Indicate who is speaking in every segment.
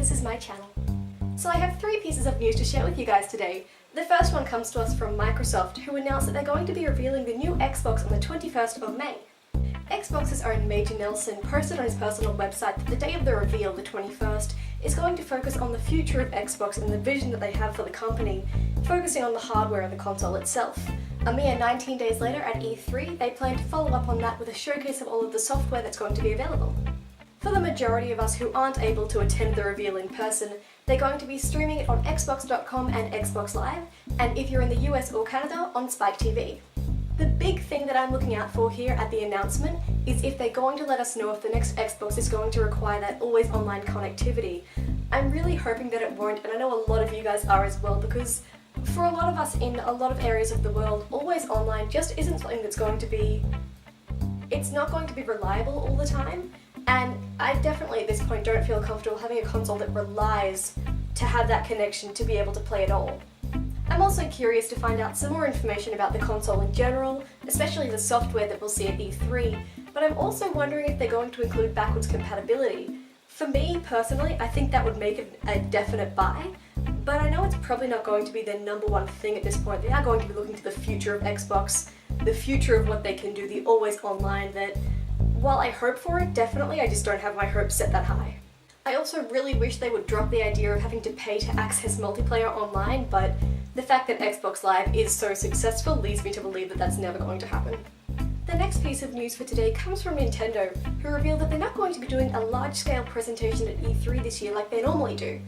Speaker 1: this is my channel. So I have 3 pieces of news to share with you guys today. The first one comes to us from Microsoft, who announced that they're going to be revealing the new Xbox on the 21st of May. Xbox's own Major Nelson posted on his personal website that the day of the reveal, the 21st, is going to focus on the future of Xbox and the vision that they have for the company, focusing on the hardware of the console itself. A mere 19 days later at E3, they plan to follow up on that with a showcase of all of the software that's going to be available. For the majority of us who aren't able to attend the reveal in person, they're going to be streaming it on Xbox.com and Xbox Live, and if you're in the US or Canada, on Spike TV. The big thing that I'm looking out for here at the announcement is if they're going to let us know if the next Xbox is going to require that always online connectivity. I'm really hoping that it won't, and I know a lot of you guys are as well, because for a lot of us in a lot of areas of the world, always online just isn't something that's going to be... it's not going to be reliable all the time, and I definitely at this point don't feel comfortable having a console that relies to have that connection to be able to play at all. I'm also curious to find out some more information about the console in general, especially the software that we'll see at E3, but I'm also wondering if they're going to include backwards compatibility. For me, personally, I think that would make it a definite buy, but I know it's probably not going to be their #1 thing at this point. They are going to be looking to the future of Xbox, the future of what they can do, the always online that, while I hope for it, definitely, I just don't have my hopes set that high. I also really wish they would drop the idea of having to pay to access multiplayer online, but the fact that Xbox Live is so successful leads me to believe that that's never going to happen. The next piece of news for today comes from Nintendo, who revealed that they're not going to be doing a large-scale presentation at E3 this year like they normally do.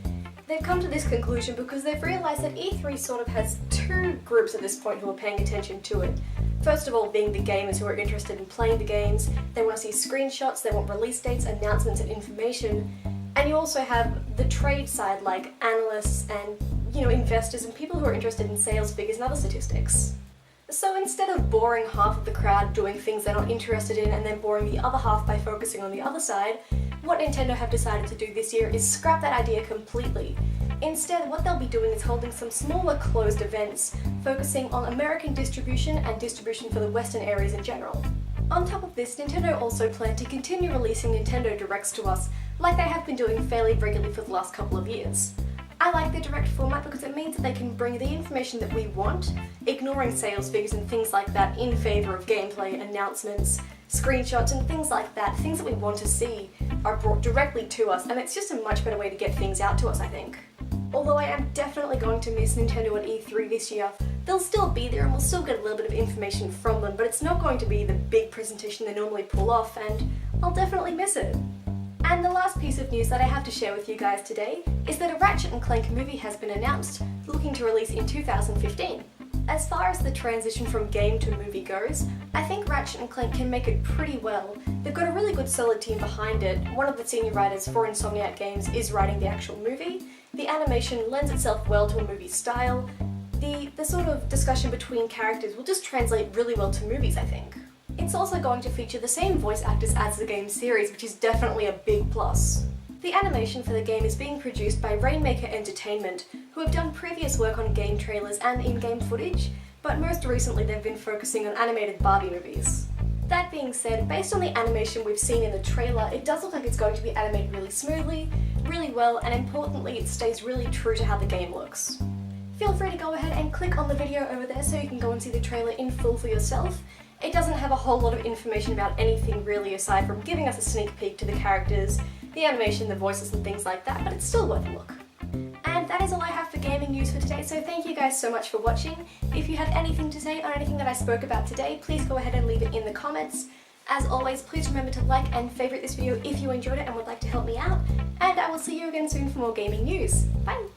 Speaker 1: They've come to this conclusion because they've realised that E3 sort of has 2 groups at this point who are paying attention to it. First of all being the gamers who are interested in playing the games, they want to see screenshots, they want release dates, announcements and information, and you also have the trade side like analysts and investors and people who are interested in sales figures and other statistics. So instead of boring half of the crowd doing things they're not interested in and then boring the other half by focusing on the other side, what Nintendo have decided to do this year is scrap that idea completely. Instead, what they'll be doing is holding some smaller closed events, focusing on American distribution and distribution for the Western areas in general. On top of this, Nintendo also plan to continue releasing Nintendo Directs to us, like they have been doing fairly regularly for the last couple of years. I like the direct format because it means that they can bring the information that we want, ignoring sales figures and things like that, in favour of gameplay, announcements, screenshots and things like that. Things that we want to see are brought directly to us, and it's just a much better way to get things out to us, I think. Although I am definitely going to miss Nintendo at E3 this year, they'll still be there and we'll still get a little bit of information from them, but it's not going to be the big presentation they normally pull off, and I'll definitely miss it. And the last piece of news that I have to share with you guys today is that a Ratchet Clank movie has been announced, looking to release in 2015. As far as the transition from game to movie goes, I think Ratchet Clank can make it pretty well. They've got a really good solid team behind it. One of the senior writers for Insomniac Games is writing the actual movie. The animation lends itself well to a movie style. The sort of discussion between characters will just translate really well to movies, I think. It's also going to feature the same voice actors as the game series, which is definitely a big plus. The animation for the game is being produced by Rainmaker Entertainment, who have done previous work on game trailers and in-game footage, but most recently they've been focusing on animated Barbie movies. That being said, based on the animation we've seen in the trailer, it does look like it's going to be animated really smoothly, really well, and importantly it stays really true to how the game looks. Feel free to go ahead and click on the video over there so you can go and see the trailer in full for yourself. It doesn't have a whole lot of information about anything really aside from giving us a sneak peek to the characters, the animation, the voices and things like that, but it's still worth a look. And that is all I have for gaming news for today, so thank you guys so much for watching. If you have anything to say on anything that I spoke about today, please go ahead and leave it in the comments. As always, please remember to like and favourite this video if you enjoyed it and would like to help me out, and I will see you again soon for more gaming news. Bye!